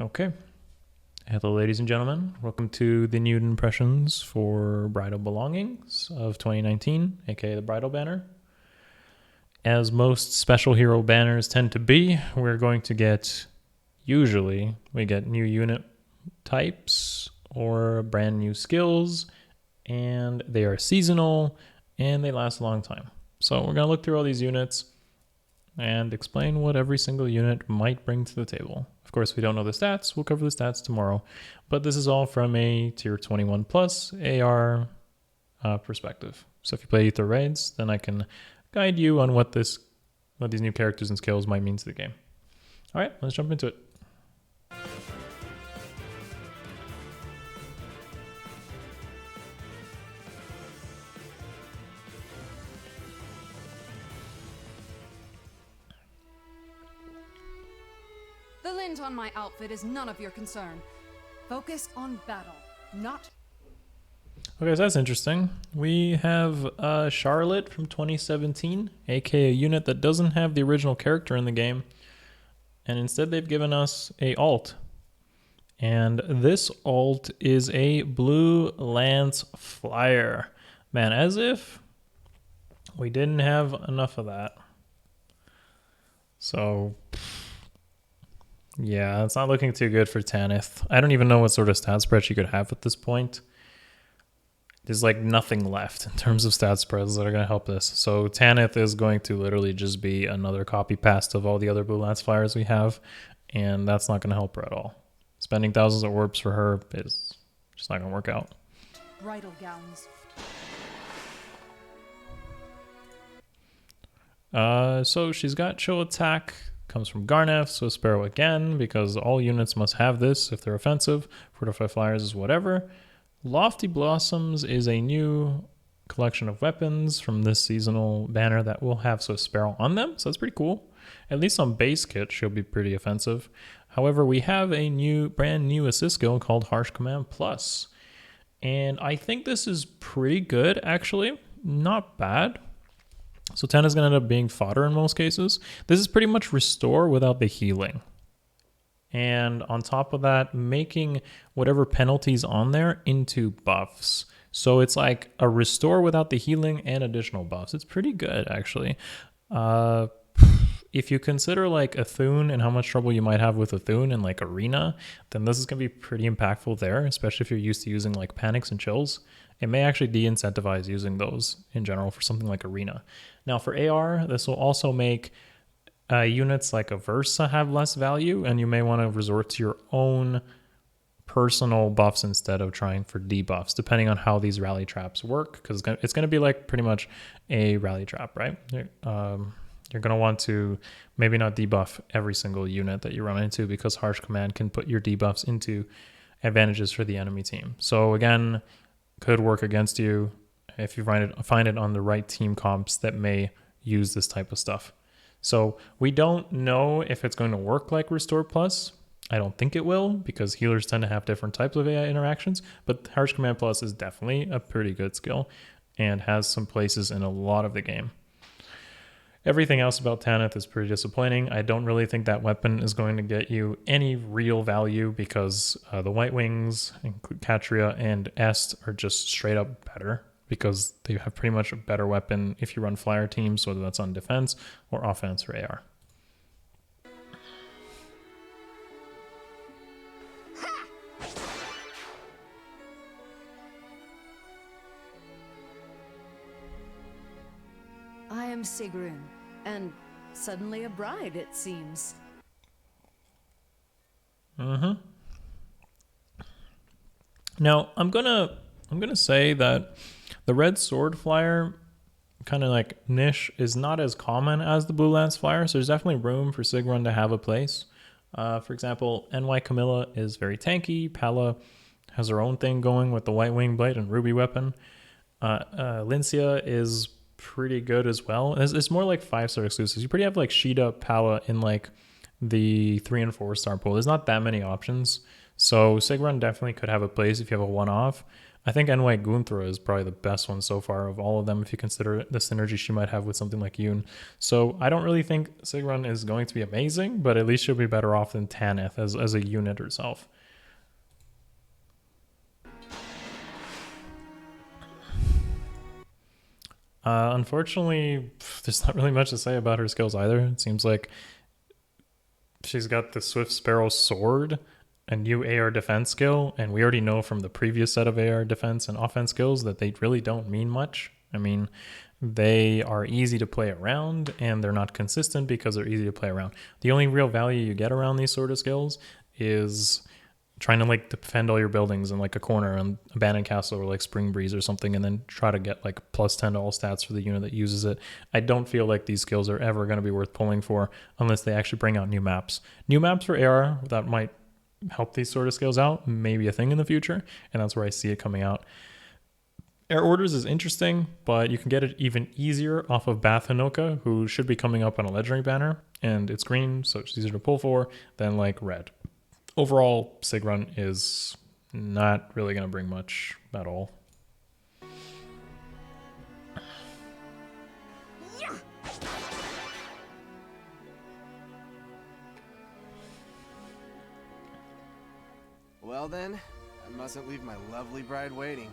Okay. Hello, ladies and gentlemen. Welcome to the nude impressions for Bridal Belongings of 2019, aka the Bridal banner. As most special hero banners tend to be, we're going to get, usually, we get new unit types or brand new skills, and they are seasonal and they last a long time. So we're going to look through all these units and explain what every single unit might bring to the table. Of course, we don't know the stats. We'll cover the stats tomorrow. But this is all from a tier 21 plus AR perspective. So if you play Ether Raids, then I can guide you on what these new characters and skills might mean to the game. All right, let's jump into it. The lint on my outfit is none of your concern. Focus on battle, not... Okay, so that's interesting. We have Charlotte from 2017, aka a unit that doesn't have the original character in the game, and instead they've given us a alt. And this alt is a blue lance flyer. Man, as if we didn't have enough of that. So... yeah, it's not looking too good for Tanith. I don't even know what sort of stat spread she could have at this point. There's like nothing left in terms of stat spreads that are going to help this. So Tanith is going to literally just be another copy paste of all the other Blue Lance Flyers we have, and that's not going to help her at all. Spending thousands of orbs for her is just not going to work out. Bridal gowns. So she's got Chill Attack. Comes from Garneth, so Sparrow again, because all units must have this if they're offensive. Fortify Flyers is whatever. Lofty Blossoms is a new collection of weapons from this seasonal banner that will have Sparrow on them, so that's pretty cool. At least on base kit, she'll be pretty offensive. However, we have a brand new assist skill called Harsh Command Plus, and I think this is pretty good, actually. Not bad. So 10 is going to end up being fodder in most cases. This is pretty much restore without the healing. And on top of that, making whatever penalties on there into buffs. So it's like a restore without the healing and additional buffs. It's pretty good, actually. If you consider like Athun and how much trouble you might have with Athun in like Arena, then this is going to be pretty impactful there, especially if you're used to using like panics and chills. It may actually de-incentivize using those in general for something like Arena. Now for AR, this will also make units like a Versa have less value, and you may want to resort to your own personal buffs instead of trying for debuffs, depending on how these rally traps work, because it's going to be like pretty much a rally trap, right? You're going to want to maybe not debuff every single unit that you run into, because Harsh Command can put your debuffs into advantages for the enemy team. So again, could work against you if you find it on the right team comps that may use this type of stuff. So we don't know if it's going to work like Restore Plus. I don't think it will, because healers tend to have different types of AI interactions, but Harsh Command Plus is definitely a pretty good skill and has some places in a lot of the game. Everything else about Tanith is pretty disappointing. I don't really think that weapon is going to get you any real value, because the White Wings, Katria, and Est are just straight up better, because they have pretty much a better weapon if you run flyer teams, whether that's on defense or offense or AR. I am Sigrun, and suddenly a bride, it seems. Now, I'm gonna say that the red sword flyer kind of like niche is not as common as the blue lance flyer, so there's definitely room for Sigrun to have a place. For example, NY Camilla is very tanky. Pala has her own thing going with the white wing blade and ruby weapon. Lincia is pretty good as well. It's more like 5-star exclusives. You pretty have like Sheeta, Pala in like the 3 and 4 star pool. There's not that many options. So Sigrun definitely could have a place if you have a one-off. I think NY Gunthra is probably the best one so far of all of them if you consider the synergy she might have with something like Yoon. So I don't really think Sigrun is going to be amazing, but at least she'll be better off than Tanith as a unit herself. Unfortunately, there's not really much to say about her skills either. It seems like she's got the Swift Sparrow Sword, a new AR defense skill, and we already know from the previous set of AR defense and offense skills that they really don't mean much. I mean, they are easy to play around, and they're not consistent because they're easy to play around. The only real value you get around these sort of skills is trying to like defend all your buildings in like a corner and abandoned castle or like Spring Breeze or something, and then try to get like +10 to all stats for the unit that uses it. I don't feel like these skills are ever going to be worth pulling for unless they actually bring out new maps. New maps for AR that might help these sort of skills out, maybe a thing in the future, and that's where I see it coming out. Air Orders is interesting, but you can get it even easier off of Bath Hinoka, who should be coming up on a legendary banner, and it's green, so it's easier to pull for than like red. Overall, Sigrun is not really going to bring much at all. Well then, I mustn't leave my lovely bride waiting.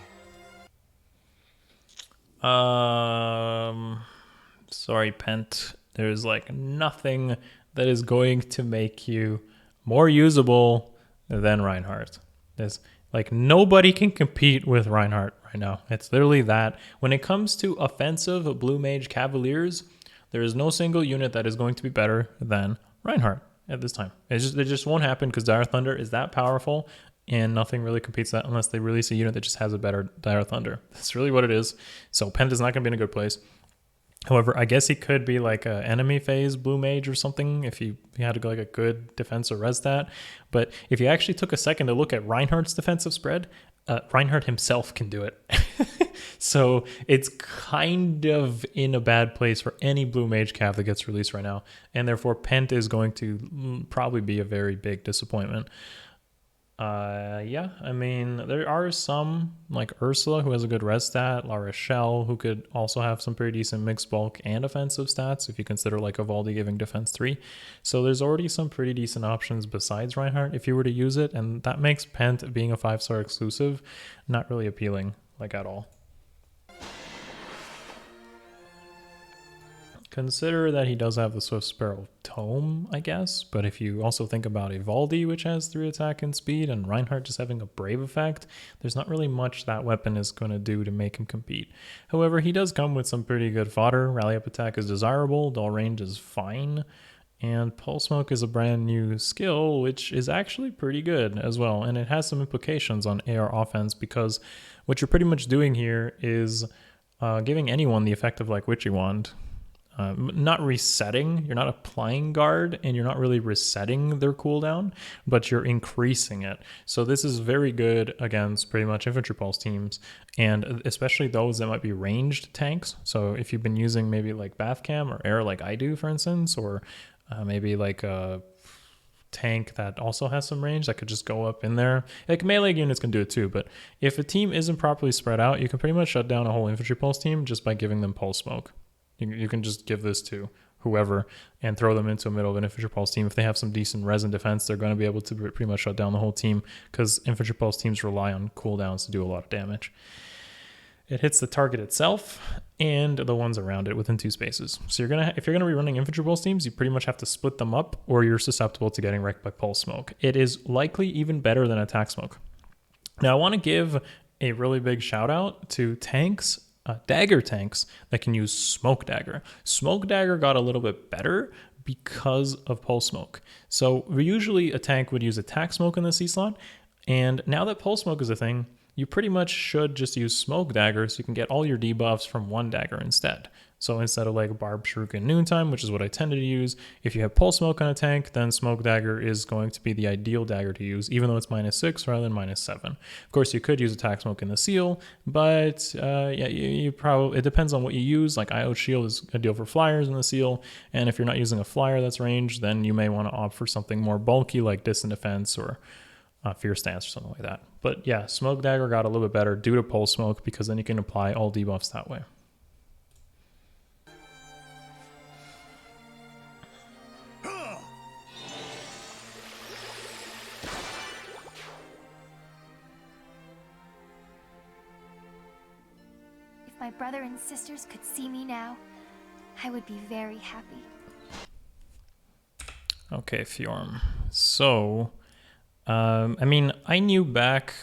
Sorry, Pent. There's like nothing that is going to make you more usable than Reinhardt. There's like nobody can compete with Reinhardt right now. It's literally that. When it comes to offensive Blue Mage Cavaliers, there is no single unit that is going to be better than Reinhardt at this time. It just won't happen because Dire Thunder is that powerful, and nothing really competes that unless they release a unit that just has a better Dire Thunder. That's really what it is. So Pent is not going to be in a good place. However, I guess he could be like an enemy phase Blue Mage or something if he had to go like a good defense or res stat. But if you actually took a second to look at Reinhardt's defensive spread, Reinhardt himself can do it. So it's kind of in a bad place for any Blue Mage Cav that gets released right now. And therefore, Pent is going to probably be a very big disappointment. Yeah, I mean, there are some like Ursula who has a good res stat, La Rochelle who could also have some pretty decent mixed bulk and offensive stats if you consider like Evaldi giving defense 3. So there's already some pretty decent options besides Reinhardt if you were to use it, and that makes Pent being a 5-star exclusive not really appealing like at all. Consider that he does have the Swift Sparrow Tome, I guess, but if you also think about Evaldi, which has 3 attack and speed, and Reinhardt just having a Brave effect, there's not really much that weapon is going to do to make him compete. However, he does come with some pretty good fodder. Rally Up attack is desirable, dull range is fine, and Pulse Smoke is a brand new skill, which is actually pretty good as well, and it has some implications on AR offense because what you're pretty much doing here is giving anyone the effect of like Witchy Wand. Not resetting, you're not applying guard, and you're not really resetting their cooldown, but you're increasing it. So this is very good against pretty much infantry pulse teams, and especially those that might be ranged tanks. So if you've been using maybe like Bathcam or Air like I do, for instance, or maybe like a tank that also has some range that could just go up in there. Like melee units can do it too, but if a team isn't properly spread out, you can pretty much shut down a whole infantry pulse team just by giving them pulse smoke. You can just give this to whoever and throw them into the middle of an infantry pulse team. If they have some decent res and defense, they're going to be able to pretty much shut down the whole team because infantry pulse teams rely on cooldowns to do a lot of damage. It hits the target itself and the ones around it within 2 spaces. So if you're gonna be running infantry pulse teams, you pretty much have to split them up, or you're susceptible to getting wrecked by pulse smoke. It is likely even better than attack smoke. Now I want to give a really big shout out to tanks. Dagger tanks that can use Smoke Dagger. Smoke Dagger got a little bit better because of Pulse Smoke. So usually a tank would use Attack Smoke in the C slot, and now that Pulse Smoke is a thing, you pretty much should just use Smoke Dagger so you can get all your debuffs from one dagger instead. So instead of like Barb Shuriken Noontime, which is what I tended to use, if you have Pulse Smoke on a tank, then Smoke Dagger is going to be the ideal dagger to use, even though it's -6 rather than -7. Of course, you could use Attack Smoke in the seal, but yeah, you probably, it depends on what you use. Like IO Shield is ideal for flyers in the seal, and if you're not using a flyer that's ranged, then you may want to opt for something more bulky like Distant Defense or Fear Stance or something like that. But yeah, Smoke Dagger got a little bit better due to Pulse Smoke, because then you can apply all debuffs that way. If my brother and sisters could see me now, I would be very happy. Okay, Fjorm. So, I mean, I knew back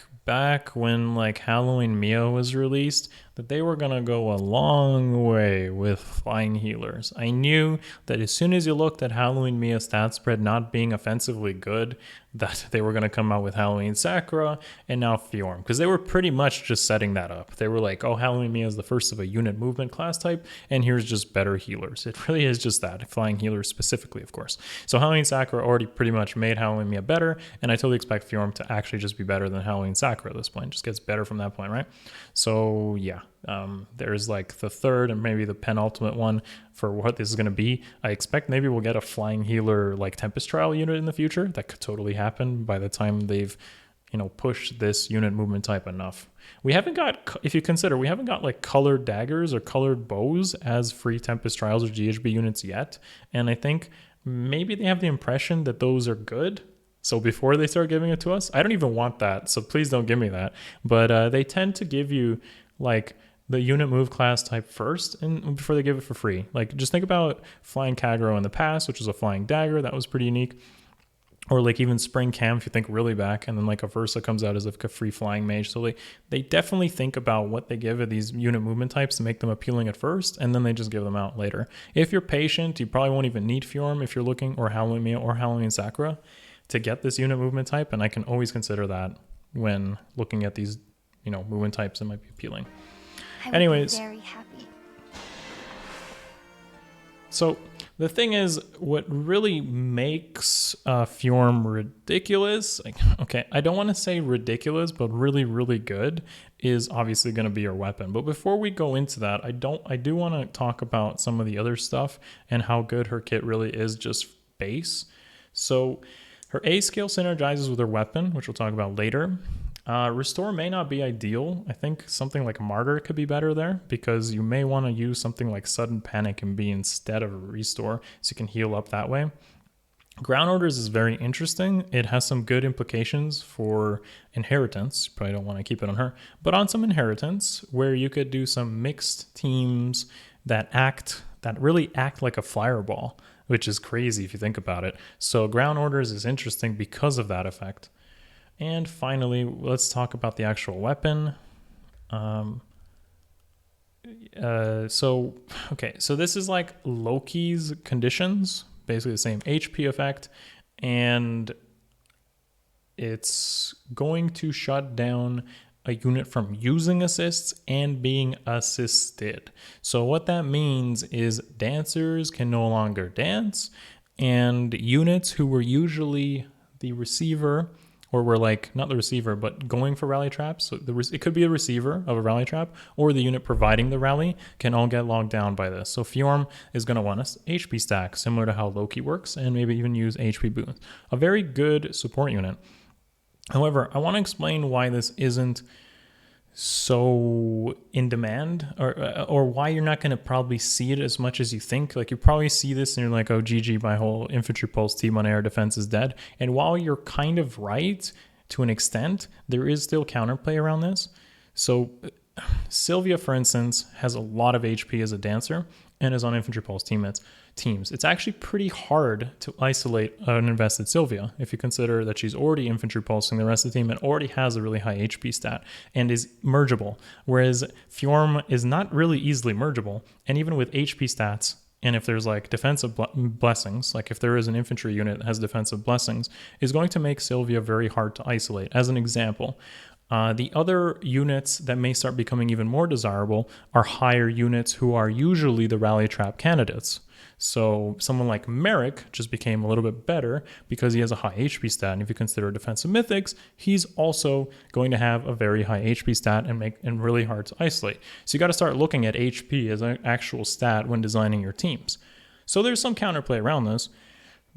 when like Halloween Mio was released that they were gonna go a long way with flying healers. I knew that as soon as you looked at Halloween Mia stat spread not being offensively good, that they were gonna come out with Halloween Sakura and now Fjorm, because they were pretty much just setting that up. They were like, oh, Halloween Mia is the first of a unit movement class type, and here's just better healers. It really is just that, flying healers specifically, of course. So Halloween Sakura already pretty much made Halloween Mia better, and I totally expect Fjorm to actually just be better than Halloween Sakura at this point. It just gets better from that point, right? So yeah. There's like the third and maybe the penultimate one for what this is going to be. I expect maybe we'll get a flying healer like Tempest Trial unit in the future. That could totally happen by the time they've, you know, pushed this unit movement type enough. We haven't got, if you consider, we haven't got like colored daggers or colored bows as free Tempest Trials or GHB units yet. And I think maybe they have the impression that those are good. So before they start giving it to us, I don't even want that. So please don't give me that. But they tend to give you like the unit move class type first and before they give it for free. Like just think about Flying Kagero in the past, which was a flying dagger. That was pretty unique. Or like even Spring Cam, if you think really back, and then like a Versa comes out as like a free flying mage. So they definitely think about what they give at these unit movement types to make them appealing at first, and then they just give them out later. If you're patient, you probably won't even need Fjorm if you're looking, or Halloween Mia or Halloween Sakura to get this unit movement type, and I can always consider that when looking at these, you know, movement types that might be appealing. Anyways, be very happy. So the thing is, what really makes Fjorm ridiculous, like, okay, I don't want to say ridiculous, but really, really good, is obviously going to be her weapon. But before we go into that, I do want to talk about some of the other stuff and how good her kit really is just base. So her A skill synergizes with her weapon, which we'll talk about later. Restore may not be ideal. I think something like Martyr could be better there, because you may want to use something like Sudden Panic and be instead of Restore, so you can heal up that way. Ground Orders is very interesting. It has some good implications for Inheritance. You probably don't want to keep it on her, but on some Inheritance where you could do some mixed teams that really act like a fireball, which is crazy if you think about it. So Ground Orders is interesting because of that effect. And finally, let's talk about the actual weapon. So this is like Loki's conditions, basically the same HP effect, and it's going to shut down a unit from using assists and being assisted. So what that means is dancers can no longer dance, and units who were usually the receiver, or we're like, not the receiver, but going for rally traps. So it could be a receiver of a rally trap, or the unit providing the rally can all get logged down by this. So Fjorm is going to want a HP stack, similar to how Loki works, and maybe even use HP boons. A very good support unit. However, I want to explain why this isn't so in demand, or why you're not going to probably see it as much as you think. Like, you probably see this and you're like, oh, GG, my whole infantry pulse team on air defense is dead. And while you're kind of right to an extent, there is still counterplay around this. So Sylvia, for instance, has a lot of HP as a dancer and is on infantry pulse teams. It's actually pretty hard to isolate an invested Sylvia if you consider that she's already infantry pulsing the rest of the team and already has a really high HP stat and is mergeable, whereas Fjorm is not really easily mergeable. And even with HP stats, and if there's like defensive blessings, like if there is an infantry unit that has defensive blessings, is going to make Sylvia very hard to isolate. As an example, the other units that may start becoming even more desirable are higher units who are usually the rally trap candidates. So someone like Merrick just became a little bit better because he has a high HP stat. And if you consider defensive mythics, he's also going to have a very high HP stat and really hard to isolate. So you got to start looking at HP as an actual stat when designing your teams. So there's some counterplay around this.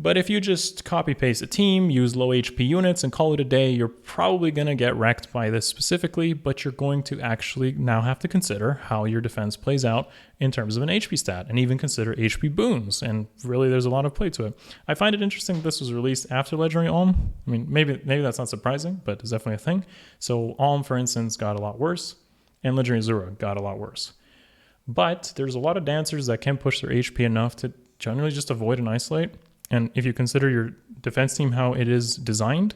But if you just copy paste a team, use low HP units and call it a day, you're probably going to get wrecked by this specifically, but you're going to actually now have to consider how your defense plays out in terms of an HP stat and even consider HP boons. And really there's a lot of play to it. I find it interesting that this was released after Legendary Alm. I mean, maybe that's not surprising, but it's definitely a thing. So Alm, for instance, got a lot worse and Legendary Zura got a lot worse. But there's a lot of dancers that can push their HP enough to generally just avoid an isolate. And if you consider your defense team how it is designed,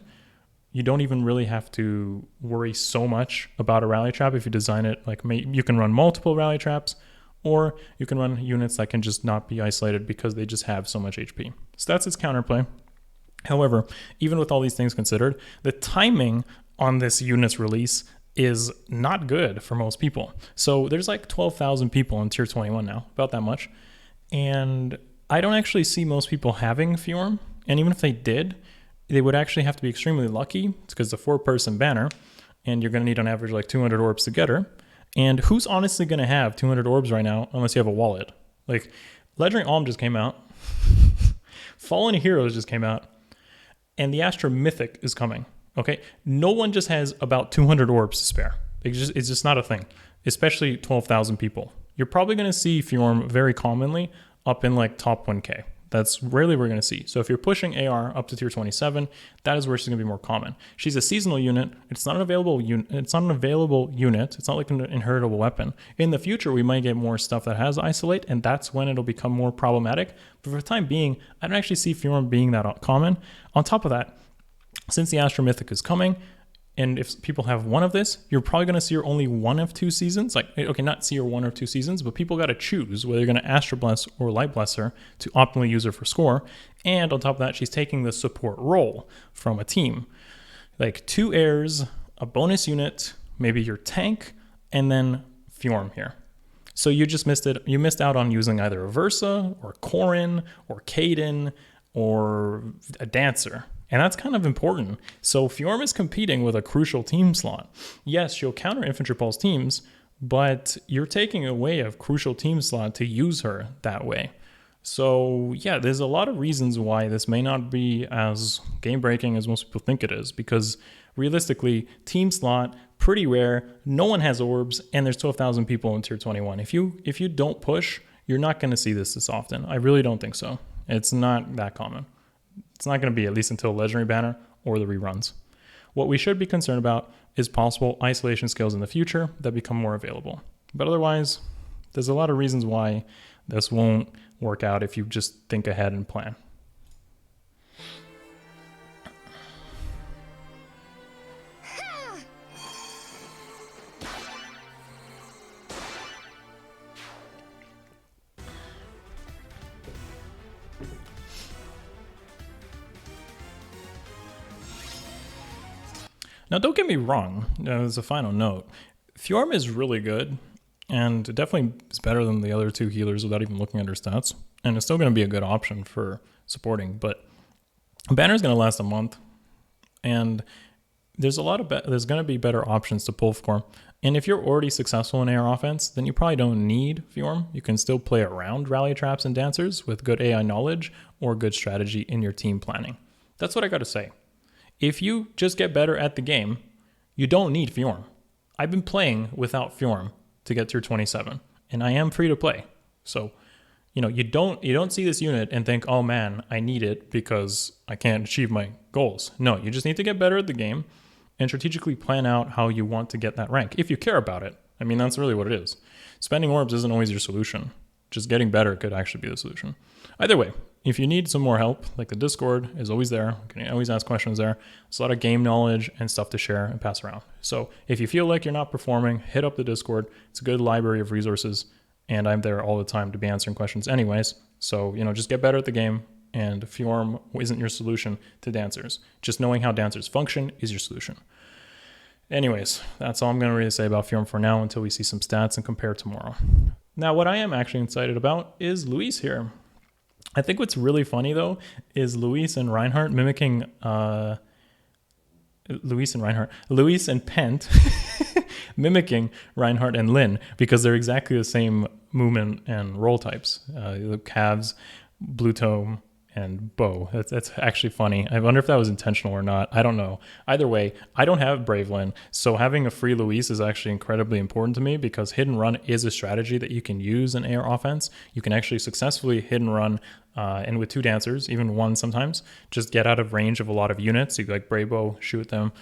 you don't even really have to worry so much about a rally trap if you design it like you can run multiple rally traps, or you can run units that can just not be isolated because they just have so much HP. So that's its counterplay. However, even with all these things considered, the timing on this unit's release is not good for most people. So there's like 12,000 people in tier 21 now, about that much. And I don't actually see most people having Fjorm, and even if they did, they would actually have to be extremely lucky because it's a 4-person banner, and you're going to need on average like 200 orbs to get her. And who's honestly going to have 200 orbs right now unless you have a wallet? Like, Legendary Alm just came out, Fallen Heroes just came out, and the Astra Mythic is coming, okay? No one just has about 200 orbs to spare. It's just not a thing, especially 12,000 people. You're probably going to see Fjorm very commonly up in like top 1k. That's rarely we're going to see. So if you're pushing AR up to tier 27, that is where she's going to be more common. She's a seasonal unit. It's not an available unit. It's not like an inheritable weapon. In the future, we might get more stuff that has isolate, and that's when it'll become more problematic. But for the time being, I don't actually see Fjorm being that common. On top of that, since the Astra Mythic is coming, and if people have one of this, you're probably going to see her only one of 2 seasons. Like, okay, not see her 1 or 2 seasons, but people got to choose whether you're going to Astra Bless or Light Bless her to optimally use her for score. And on top of that, she's taking the support role from a team. Like 2 airs, a bonus unit, maybe your tank, and then Fjorm here. So you just missed it. You missed out on using either a Versa or Corrin or Kaden or a Dancer. And that's kind of important. So Fjorm is competing with a crucial team slot. Yes, she'll counter Infantry Pulse teams, but you're taking away a crucial team slot to use her that way. So yeah, there's a lot of reasons why this may not be as game-breaking as most people think it is, because realistically, team slot, pretty rare, no one has orbs, and there's 12,000 people in tier 21. If you don't push, you're not going to see this often. I really don't think so. It's not that common. It's not going to be at least until Legendary Banner or the reruns. What we should be concerned about is possible isolation skills in the future that become more available. But otherwise, there's a lot of reasons why this won't work out if you just think ahead and plan. Now, don't get me wrong, as a final note, Fjorm is really good, and it definitely is better than the other 2 healers without even looking at her stats, and it's still going to be a good option for supporting, but Banner is going to last a month, and there's going to be better options to pull for, and if you're already successful in AR offense, then you probably don't need Fjorm. You can still play around rally traps and dancers with good AI knowledge or good strategy in your team planning. That's what I got to say. If you just get better at the game, you don't need Fjorm. I've been playing without Fjorm to get through 27, and I am free to play. So, you don't see this unit and think, oh man, I need it because I can't achieve my goals. No, you just need to get better at the game and strategically plan out how you want to get that rank, if you care about it. I mean, that's really what it is. Spending orbs isn't always your solution. Just getting better could actually be the solution. Either way, if you need some more help, like the Discord is always there. You can always ask questions there. There's a lot of game knowledge and stuff to share and pass around. So if you feel like you're not performing, hit up the Discord. It's a good library of resources, and I'm there all the time to be answering questions anyways. So, just get better at the game, and Fjorm isn't your solution to dancers. Just knowing how dancers function is your solution. Anyways, that's all I'm going to really say about Fjorm for now until we see some stats and compare tomorrow. Now, what I am actually excited about is Luis here. I think what's really funny, though, is Luis and Reinhardt mimicking... Luis and Pent mimicking Reinhardt and Lin because they're exactly the same movement and role types. The calves, blue tome, and bow. That's actually funny. I wonder if that was intentional or not. I don't know. Either way, I don't have Bravelyn, so having a free Luis is actually incredibly important to me because hit and run is a strategy that you can use in AR offense. You can actually successfully hit and run, and with 2 dancers, even 1 sometimes, just get out of range of a lot of units. You like Brave Bow, shoot them,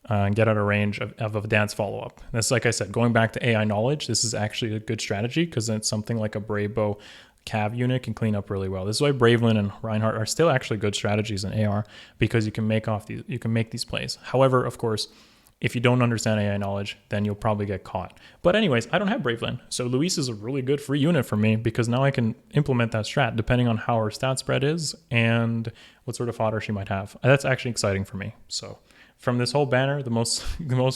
and get out of range of a dance follow-up. That's, like I said, going back to AI knowledge, this is actually a good strategy because it's something like a Brave Bow Cav unit can clean up really well. This is why Bravelyn and Reinhardt are still actually good strategies in AR because you can make these plays. However, of course, if you don't understand AI knowledge, then you'll probably get caught. But anyways, I don't have Bravelyn, so Luis is a really good free unit for me because now I can implement that strat depending on how her stat spread is and what sort of fodder she might have. That's actually exciting for me. So from this whole banner, the most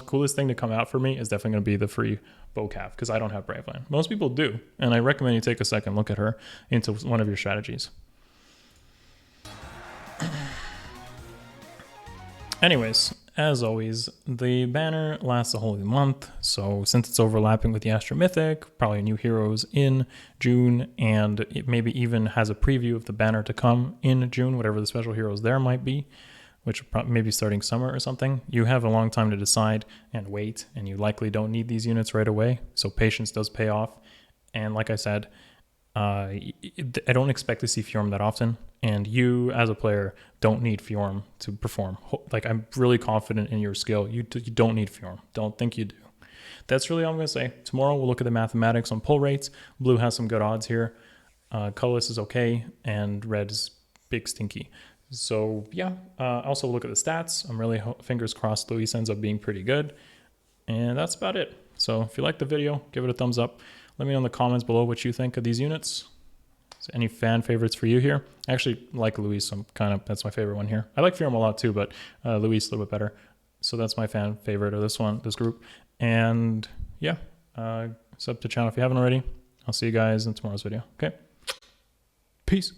coolest thing to come out for me is definitely going to be the free bow calf because I don't have Bravelyn. Most people do, and I recommend you take a second look at her into one of your strategies. Anyways, as always, the banner lasts a whole month, so since it's overlapping with the Astro Mythic, probably new heroes in June, and it maybe even has a preview of the banner to come in June, whatever the special heroes there might be, which may be starting summer or something. You have a long time to decide and wait, and you likely don't need these units right away, so patience does pay off. And like I said, I don't expect to see Fjorm that often, and you as a player don't need Fjorm to perform. Like, I'm really confident in your skill. You don't need Fjorm. Don't think you do. That's really all I'm going to say. Tomorrow we'll look at the mathematics on pull rates. Blue has some good odds here. Colorless is okay, and red is big stinky. So yeah, also look at the stats. I'm really fingers crossed Luis ends up being pretty good. And that's about it. So if you liked the video, give it a thumbs up. Let me know in the comments below what you think of these units. Is there any fan favorites for you here? I actually like Luis. That's my favorite one here. I like Fjorm a lot too, but Luis a little bit better. So that's my fan favorite of this group. And yeah, sub to the channel if you haven't already. I'll see you guys in tomorrow's video. Okay. Peace.